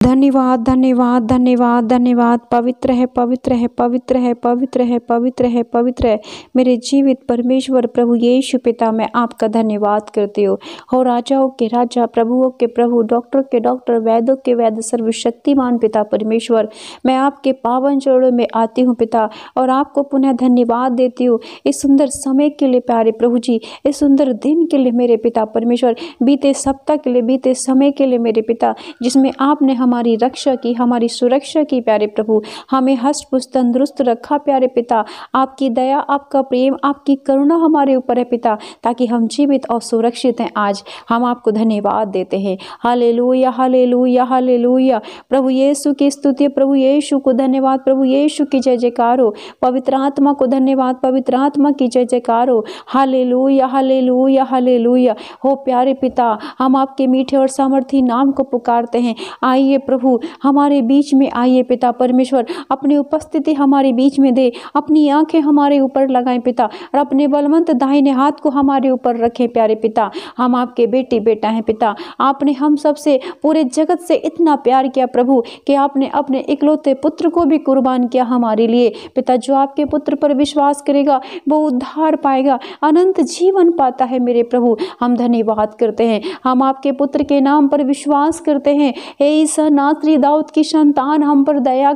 धन्यवाद धन्यवाद धन्यवाद धन्यवाद। पवित्र है पवित्र है पवित्र है पवित्र है पवित्र है पवित्र है मेरे जीवित परमेश्वर प्रभु यीशु पिता, मैं आपका धन्यवाद करती हूँ। हो राजाओं के राजा, प्रभुओं के प्रभु, डॉक्टर के डॉक्टर, वैद्यों के वैद्य, सर्वशक्तिमान पिता परमेश्वर, मैं आपके पावन चरणों में आती हूँ पिता, और आपको पुनः धन्यवाद देती हूँ इस सुंदर समय के लिए प्यारे प्रभु जी, इस सुंदर दिन के लिए मेरे पिता परमेश्वर, बीते सप्ताह के लिए, बीते समय के लिए मेरे पिता, जिसमें आपने हमारी रक्षा की, हमारी सुरक्षा की प्यारे प्रभु, हमें हष्ट पुष्ट तंदुरुस्त रखा प्यारे पिता। आपकी दया, आपका प्रेम, आपकी करुणा हमारे ऊपर है पिता, ताकि हम जीवित और सुरक्षित हैं। आज हम आपको धन्यवाद देते हैं। Hallelujah hallelujah hallelujah. प्रभु यीशु की स्तुति, प्रभु यीशु को धन्यवाद, प्रभु यीशु की जय जयकार हो। पवित्र आत्मा को धन्यवाद, पवित्र आत्मा की जय जयकार हो। Hallelujah hallelujah hallelujah. हो प्यारे पिता, हम आपके मीठे और सामर्थी नाम को पुकारते हैं। आइए प्रभु, हमारे बीच में आइए पिता परमेश्वर, अपनी उपस्थिति हमारे बीच में दे, अपनी आंखें हमारे ऊपर लगाएं पिता, और अपने बलवंत दाहिने हाथ को हमारे ऊपर रखें प्यारे पिता। हम आपके बेटे बेटा हैं पिता। आपने हम सबसे, पूरे जगत से इतना प्यार किया प्रभु, कि आपने अपने इकलौते पुत्र को भी कुर्बान किया हमारे लिए पिता। जो आपके पुत्र पर विश्वास करेगा वो उद्धार पाएगा, अनंत जीवन पाता है मेरे प्रभु। हम धन्यवाद करते हैं, हम आपके पुत्र के नाम पर विश्वास करते हैं। हे ईसा नासरी, दाऊद की संतान, हम पर दया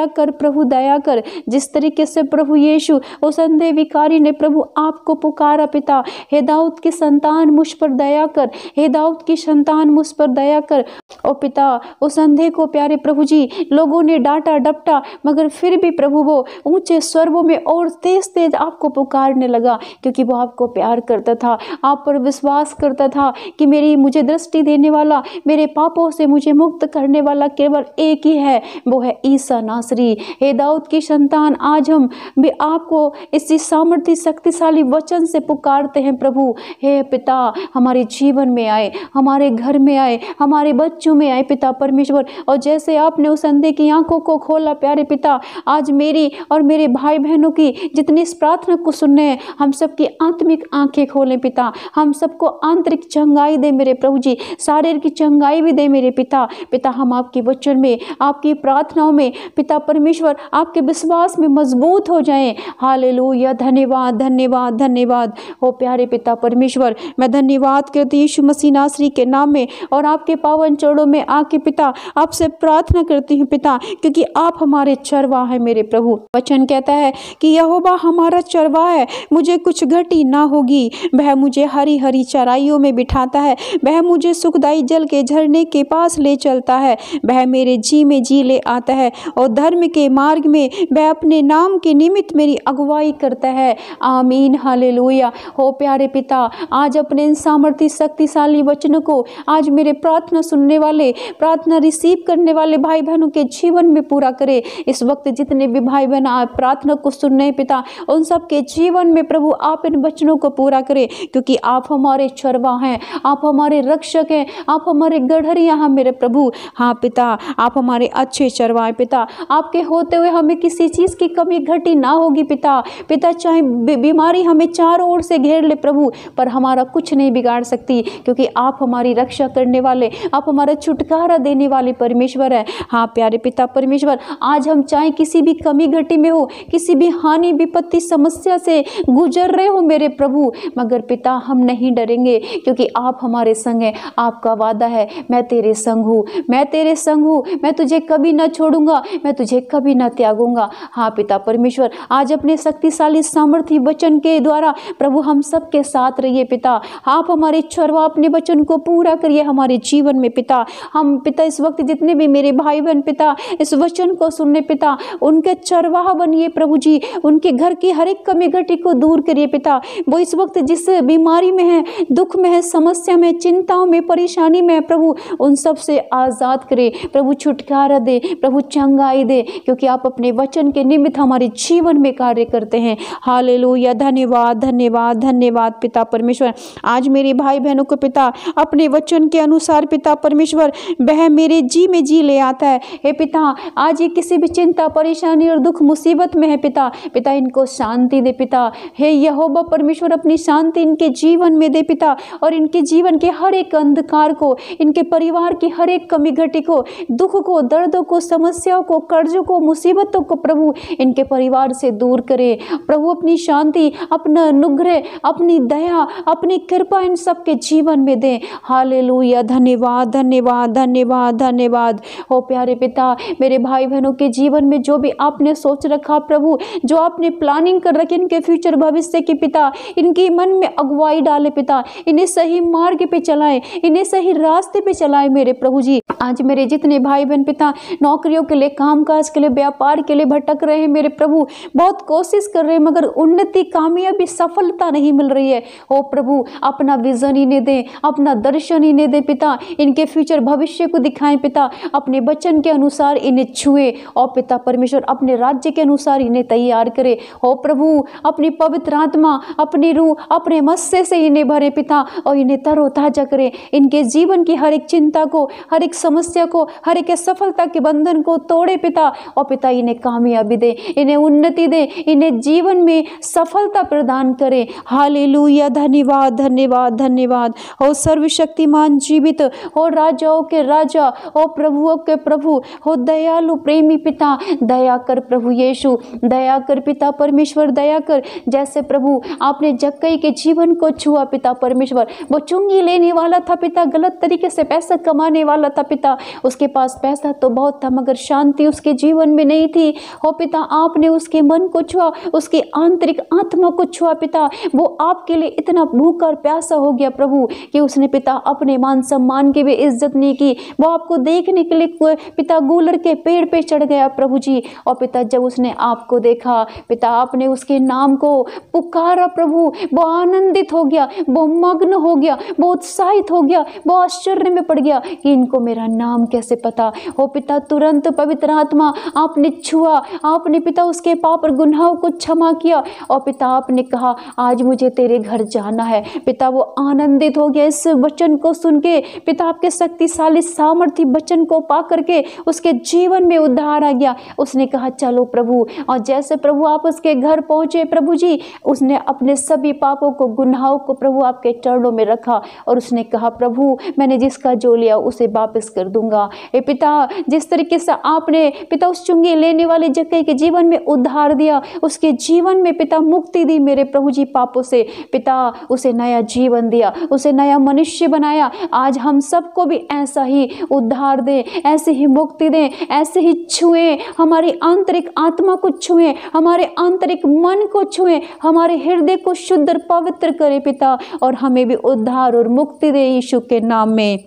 कर प्रभु, दया कर। जिस तरीके से प्रभु यीशु उस अंधे भिखारी ने प्रभु आपको पुकारा पिता, हे दाऊद की संतान मुझ पर दया कर, हे दाऊद की संतान मुझ पर दया कर। ओ पिता, उस अंधे को प्यारे प्रभु जी लोगों ने डांटा डपटा, मगर फिर भी प्रभु वो ऊंचे स्वरों में और तेज तेज आपको पुकारने लगा, क्योंकि वो आपको प्यार करता था, आप पर विश्वास करता था कि मुझे दृष्टि देने वाला, मेरे पापों से मुझे मुक्त करने वाला केवल एक ही है, वो है ईसा नासरी। हे दाऊद की संतान, आज हम भी आपको इसी सामर्थ्य शक्तिशाली वचन से पुकारते हैं प्रभु। हे पिता, हमारे जीवन में आए, हमारे घर में आए, हमारे बच्चों में आए पिता परमेश्वर। और जैसे आपने उस अंधे की आंखों को खोला प्यारे पिता, आज मेरी और मेरे भाई बहनों की जितनी इस प्रार्थना को सुनने हैं, हम सबकी आत्मिक आंखें खोलें पिता, हम सबको आंतरिक चंगाई दे मेरे प्रभु जी, शारीरिक की चंगाई भी दे मेरे पिता। पिता, हम आपके वचन में, आपकी प्रार्थनाओं में पिता परमेश्वर, आपके विश्वास में मजबूत हो जाएं। हालेलुया। धन्यवाद धन्यवाद धन्यवाद। हो प्यारे पिता परमेश्वर, मैं धन्यवाद करती हूं यीशु मसीह नासरी के नाम में, और आपके पावन चरणों में आके पिता आपसे प्रार्थना करती हूँ पिता, क्योंकि आप हमारे चरवाहा है मेरे प्रभु। वचन कहता है कि यहोवा हमारा चरवाहा है, मुझे कुछ घटी ना होगी। वह मुझे हरी हरी चराइयों में बिठाता है, वह मुझे सुखदाई जल के झरने के पास ले चलता है। वह मेरे जी में जी ले आता है, और धर्म के मार्ग में वह अपने नाम के निमित्त मेरी अगुवाई करता है। आमीन हालेलुया। हो प्यारे पिता, आज अपने इन सामर्थ्य शक्तिशाली वचनों को आज मेरे प्रार्थना सुनने वाले, प्रार्थना रिसीव करने वाले भाई बहनों के जीवन में पूरा करे। इस वक्त जितने भी भाई बहन प्रार्थना को सुन रहे पिता, उन सबके जीवन में प्रभु आप इन वचनों को पूरा करें, क्योंकि आप हमारे चरवाहा हैं, आप हमारे रक्षक हैं, आप हमारे गढ़रिया हैं मेरे प्रभु। हाँ पिता, आप हमारे अच्छे चरवाहे पिता, आपके होते हुए हमें किसी चीज़ की कमी घटी ना होगी पिता। पिता, चाहे बीमारी हमें चारों ओर से घेर ले प्रभु, पर हमारा कुछ नहीं बिगाड़ सकती, क्योंकि आप हमारी रक्षा करने वाले, आप हमारा छुटकारा देने वाले परमेश्वर है। हाँ प्यारे पिता परमेश्वर, आज हम चाहे किसी भी कमी घटी में हो, किसी भी हानि विपत्ति समस्या से गुजर रहे हो मेरे प्रभु, मगर पिता हम नहीं डरेंगे, क्योंकि आप हमारे संग हैं। आपका वादा है, मैं तेरे संग हूँ, मैं तेरे संग हूँ, मैं तुझे कभी ना छोड़ूंगा, मैं तुझे कभी ना त्यागूंगा। हाँ पिता परमेश्वर, आज अपने शक्तिशाली सामर्थ्य वचन के द्वारा प्रभु हम सबके साथ रहिए पिता। आप हमारे चरवाहा, अपने वचन को पूरा करिए हमारे जीवन में पिता। हम पिता इस वक्त जितने भी मेरे भाई बहन पिता इस वचन को सुनने पिता, उनके चरवाहा बनिए प्रभु जी, उनके घर की हर एक कमी घटी को दूर करिए पिता। वो इस वक्त जिस बीमारी में है, दुख में है, समस्या में, चिंताओं में, परेशानी में है प्रभु, उन सब से आजाद करे प्रभु, छुटकारा दे प्रभु, चंगाई दे, क्योंकि आप अपने वचन के निमित्त हमारे जीवन में कार्य करते हैं। हालेलुया। धन्यवाद धन्यवाद धन्यवाद पिता परमेश्वर। आज मेरे भाई बहनों को पिता अपने वचन के अनुसार पिता परमेश्वर वह मेरे जी में जी ले आता है। हे पिता, आज ये किसी भी चिंता परेशानी और दुख मुसीबत में है पिता, पिता इनको शांति दे पिता। हे यहोवा परमेश्वर, अपनी शांति इनके जीवन में दे पिता, और इनके जीवन के हर एक अंधकार को, इनके परिवार की हर एक कमी घटी को, दुख को, दर्दों को, समस्याओं को, कर्जों को, मुसीबतों को प्रभु इनके परिवार से दूर करे। प्रभु अपनी शांति, अपना अनुग्रह, अपनी दया, अपनी कृपा इन सबके जीवन में दे। हालेलुया। धन्यवाद धन्यवाद धन्यवाद धन्यवाद। ओ प्यारे पिता, मेरे भाई बहनों के जीवन में जो भी आपने सोच रखा प्रभु, जो आपने प्लानिंग कर रखी इनके फ्यूचर भविष्य के पिता, इनके मन में अगुवाई डाले पिता, इन्हें सही मार्ग पे चलाएं, इन्हें सही रास्ते पे चलाएं मेरे प्रभु जी। आज मेरे जितने भाई बहन पिता नौकरियों के लिए, कामकाज के लिए, व्यापार के लिए भटक रहे हैं मेरे प्रभु, बहुत कोशिश कर रहे हैं मगर उन्नति, कामयाबी, सफलता नहीं मिल रही है। ओ प्रभु अपना विजन इन्हें दें, अपना दर्शन इन्हें दें पिता, इनके फ्यूचर भविष्य को दिखाएं पिता, अपने वचन के अनुसार इन्हें छुए और पिता परमेश्वर अपने राज्य के अनुसार इन्हें तैयार करे। ओ प्रभु अपनी पवित्र आत्मा, अपनी रूह, अपने मस्से से इन्हें भरे पिता और इन्हें तरोताजा करे। इनके जीवन की हर एक चिंता को, हर एक समस्या को, हर एक असफलता के बंधन को तोड़े पिता और पिता इन्हें कामयाबी दे, इन्हें उन्नति दे, इन्हें जीवन में सफलता प्रदान करे। हालेलुया। धन्यवाद धन्यवाद धन्यवाद। हो सर्वशक्तिमान जीवित, हो राजाओं के राजा, हो प्रभुओं के प्रभु, हो दयालु प्रेमी पिता, दया कर प्रभु यीशु, दया कर पिता परमेश्वर, दया कर। जैसे प्रभु आपने जक्कई के जीवन को छुआ पिता परमेश्वर, वो चुंगी लेने वाला था पिता, गलत तरीके से पैसा कमाने वाला था पिता, उसके पास पैसा तो बहुत था मगर शांति उसके जीवन में नहीं थी। हो पिता आपने उसके मन को छुआ, उसकी आंतरिक आत्मा को छुआ पिता, वो आपके लिए इतना भूखा और प्यासा हो गया प्रभु कि उसने पिता अपने मान सम्मान की भी इज्जत नहीं की। वो आपको देखने के लिए पिता गूलर के पेड़ पे चढ़ गया प्रभु जी। और पिता जब उसने आपको देखा पिता, आपने उसके नाम को पुकारा प्रभु, वो आनंदित हो गया, वो मग्न हो गया, वो उत्साहित हो गया, वो आश्चर्य में पड़ गया कि इनको मेरा नाम कैसे पता। हो पिता तुरंत पवित्र आत्मा आपने छुआ, आपने पिता उसके पाप और गुनाहों को क्षमा किया और पिता आपने कहा आज मुझे तेरे घर जाना है। पिता वो आनंदित हो गया इस वचन को सुन के पिता, आपके शक्तिशाली सामर्थ्य वचन को पा करके उसके जीवन में उद्धार आ गया। उसने कहा चलो प्रभु, और जैसे प्रभु आप उसके घर पहुंचे प्रभु जी, उसने अपने सभी पापों को, गुनाहों को प्रभु आपके चरणों में रखा और उसने कहा प्रभु मैंने जिसका जो लिया उसे वापस कर दूंगा। ए पिता जिस तरीके से आपने पिता उस चुंगी लेने वाले जक्कई के जीवन में उद्धार दिया, उसके जीवन में पिता मुक्ति दी मेरे प्रभु जी पापों से, पिता उसे नया जीवन दिया, उसे नया मनुष्य बनाया। आज हम सबको भी ऐसा ही उद्धार दे, ऐसे ही मुक्ति दे, ऐसे ही छुए, हमारी आंतरिक आत्मा को छुए, हमारे आंतरिक मन को छुए, हमारे हृदय को शुद्ध और पवित्र करे पिता, और हमें भी उद्धार और मुक्ति दे यीशु के नाम में।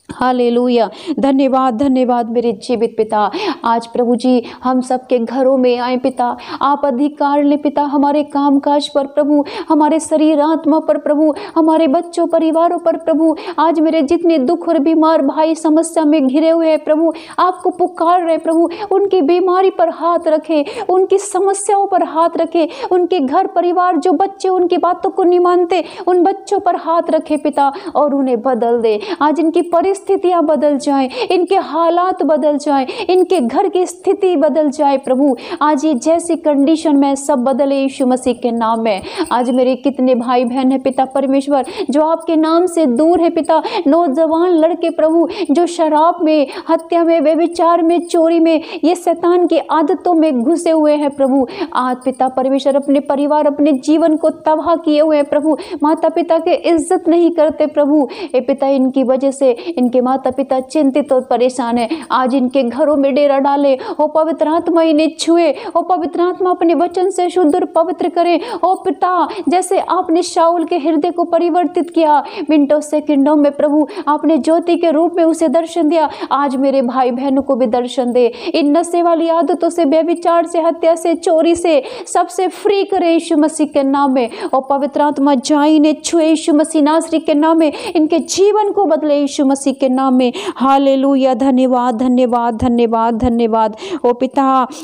हालेलुया। धन्यवाद धन्यवाद मेरे जीवित पिता। आज प्रभु जी हम सबके घरों में आए पिता, आप अधिकार ले पिता, हमारे कामकाज पर प्रभु, हमारे शरीर आत्मा पर प्रभु, हमारे बच्चों परिवारों पर प्रभु। आज मेरे जितने दुख और बीमार भाई समस्या में घिरे हुए हैं प्रभु, आपको पुकार रहे प्रभु, उनकी बीमारी पर हाथ रखे, उनकी समस्याओं पर हाथ रखे, उनके घर परिवार जो बच्चे उनकी बातों को नहीं मानते उन बच्चों पर हाथ रखे पिता और उन्हें बदल दे। आज इनकी परिस्थितियां बदल जाएं, इनके हालात बदल जाएं, इनके घर की स्थिति बदल जाए प्रभु। आज ये जैसी कंडीशन में सब बदले यीशु मसीह के नाम में। आज मेरे कितने भाई बहन है पिता परमेश्वर जो आपके नाम से दूर है पिता, नौजवान लड़के प्रभु जो शराब में, हत्या में, व्यभिचार में, चोरी में, ये शैतान की आदतों में घुसे हुए हैं प्रभु। आज पिता परमेश्वर अपने परिवार, अपने जीवन को तबाह किए हुए हैं प्रभु, माता पिता के इज्जत नहीं करते प्रभु। ए पिता इनकी वजह से इनके माता पिता चिंतित और परेशान है। आज इनके घरों में डेरा डाले, ओ पवित्र आत्मा इन्हें छुए, ओ पवित्र आत्मा अपने वचन से शुद्ध और पवित्र करे। ओ पिता जैसे आपने शाऊल के हृदय को परिवर्तित किया, मिनटों सेकंडों में प्रभु आपने ज्योति के रूप में उसे दर्शन दिया, आज मेरे भाई बहनों को भी दर्शन दे। इन नशे वाली आदतों से, व्यभिचार से, हत्या से, चोरी से सबसे फ्री करे यीशु मसीह के नाम में। ओ पवित्र आत्मा जाई ने छुए यीशु मसीह नासरी के नाम में, इनके जीवन को बदले यीशु मसीह के नाम में। हालेलुया। धन्यवाद धन्यवाद धन्यवाद धन्यवाद। ओ पिता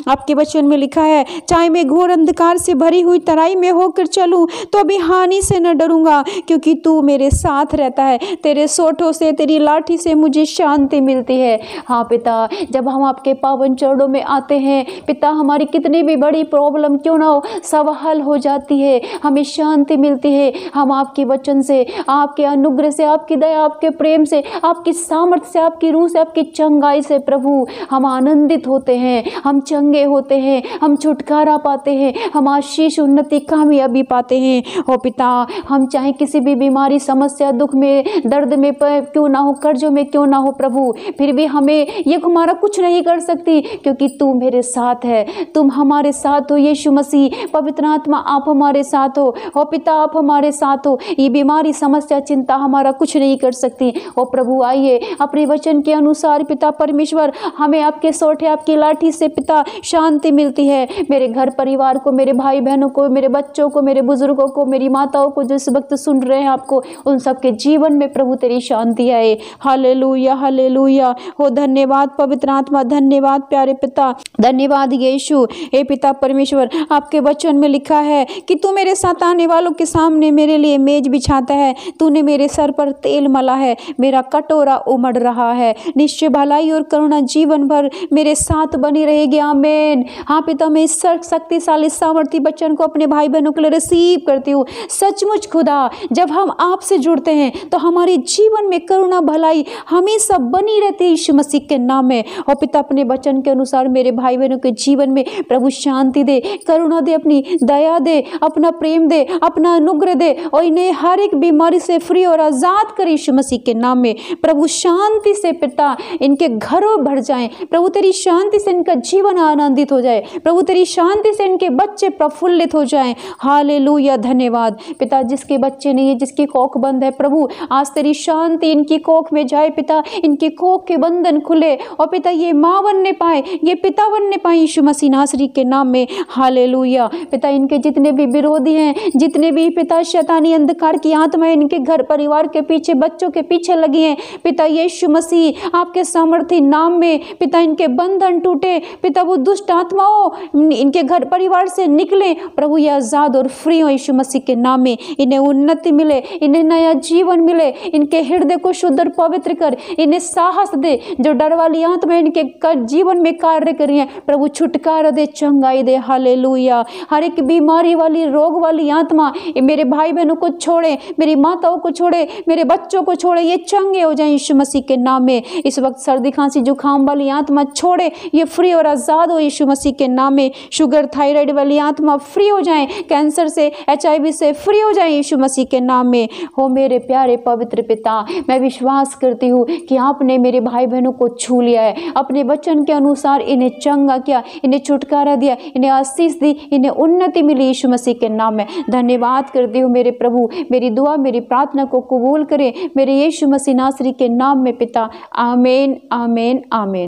आपके वचन में लिखा है, चाहे मैं घोर अंधकार से भरी हुई तराई में होकर चलूं तो भी हानि से न डरूंगा, क्योंकि तू मेरे साथ रहता है, तेरे सोठों से, तेरी लाठी से मुझे शांति मिलती है। हाँ पिता, जब हम आपके पावन चरणों में आते हैं पिता, हमारी कितनी भी बड़ी प्रॉब्लम क्यों ना हो सब हल हो जाती है, हमें शांति मिलती है। हम आपके वचन से, आपके अनुग्रह से, आपकी दया, आपके प्रेम से, आप आपकी सामर्थ्य से, आपकी रूह से, आपकी चंगाई से प्रभु हम आनंदित होते हैं, हम चंगे होते हैं, हम छुटकारा पाते हैं, हम आशीष, उन्नति, कामयाबी पाते हैं। ओ पिता, हम चाहे किसी भी बीमारी, समस्या, दुख में, दर्द में क्यों ना हो, कर्जों में क्यों ना हो प्रभु, फिर भी हमें ये हमारा कुछ नहीं कर सकती, क्योंकि तू मेरे साथ है, तुम हमारे साथ हो। यीशु मसीह, पवित्र आत्मा, आप हमारे साथ हो। ओ पिता, आप हमारे साथ हो। ये बीमारी, समस्या, चिंता हमारा कुछ नहीं कर सकती। ओ प्रभु, आइए अपने वचन के अनुसार पिता परमेश्वर, हमें आपके सोटे, आपकी लाठी से पिता शांति मिलती है। मेरे घर परिवार को, मेरे भाई बहनों को, मेरे बच्चों को, मेरे बुजुर्गों को, मेरी माताओं को जो इस वक्त सुन रहे हैं आपको, उन सबके जीवन में प्रभु तेरी शांति आए। Hallelujah, hallelujah. हो धन्यवाद पवित्र आत्मा, धन्यवाद प्यारे पिता, धन्यवाद यीशु। हे पिता परमेश्वर, आपके वचन में लिखा है कि तू मेरे साथ आने वालों के सामने मेरे लिए मेज बिछाता है, तूने मेरे सर पर तेल मला है, मेरा कटोरा उमड़ रहा है। निश्चय भलाई और करुणा जीवन भर मेरे साथ बनी रहेगी। आमीन। हाँ पिता, मैं इस शक्तिशाली सामर्थी वचन को अपने भाई बहनों के लिए रिसीव करती हूँ। सचमुच खुदा, जब हम आपसे जुड़ते हैं तो हमारे जीवन में करुणा भलाई हमेशा बनी रहती है यीशु मसीह के नाम में। और पिता, अपने वचन के अनुसार मेरे भाई बहनों के जीवन में प्रभु शांति दे, करुणा दे, अपनी दया दे, अपना प्रेम दे, अपना अनुग्रह दे, और इन्हें हर एक बीमारी से फ्री और आजाद कर यीशु मसीह के नाम में। प्रभु शांति से पिता इनके घरों भर जाएं। प्रभु तेरी शांति से इनका जीवन आनंदित हो जाए। प्रभु तेरी शांति से इनके बच्चे प्रफुल्लित हो जाएं। हालेलुया, धन्यवाद पिता। जिसके बच्चे नहीं है, जिसकी कोख बंद है प्रभु, आज तेरी शांति इनकी कोख में जाए पिता, इनकी कोख के बंधन खुले और पिता ये माँ बनने पाए, ये पिता बनने पाए यीशु मसीह नासरी के नाम में। हालेलुया पिता, इनके जितने भी विरोधी हैं, जितने भी पिता शैतानी अंधकार की आत्माएं इनके घर परिवार के पीछे, बच्चों के पीछे लगी हैं पिता, यीशु मसीह आपके सामर्थी नाम में पिता इनके बंधन टूटे पिता, वो दुष्ट आत्माओं इनके घर परिवार से निकले प्रभु, ये आजाद और फ्री हो यीशु मसीह के नाम में। इन्हें उन्नति मिले, इन्हें नया जीवन मिले, इनके हृदय को शुद्ध और पवित्र कर, इन्हें साहस दे। जो डर वाली आत्मा इनके जीवन में कार्य कर रही है प्रभु, छुटकारा दे, चंगाई दे। हालेलुया। हर एक बीमारी वाली, रोग वाली आत्मा मेरे भाई बहनों को छोड़े, मेरी माताओं को छोड़े, मेरे बच्चों को छोड़े, ये चंगे हो जाए यीशु मसीह के नाम में। इस वक्त सर्दी खांसी जुकाम वाली आत्मा छोड़े, ये फ्री और आजाद हो यीशु मसीह के नाम में। शुगर थायराइड वाली आत्मा फ्री हो जाए, कैंसर से, HIV से फ्री हो जाए यीशु मसीह के नाम में। हो मेरे प्यारे पवित्र पिता, मैं विश्वास करती हूँ कि आपने मेरे भाई बहनों को छू लिया है, अपने वचन के अनुसार इन्हें चंगा किया, इन्हें छुटकारा दिया, इन्हें आशीष दी, इन्हें उन्नति मिली यीशु मसीह के नाम में। धन्यवाद करती हूँ मेरे प्रभु, मेरी दुआ, मेरी प्रार्थना को कबूल करें मेरे यीशु मसीह नासरी के नाम में पिता। आमीन, आमीन, आमीन।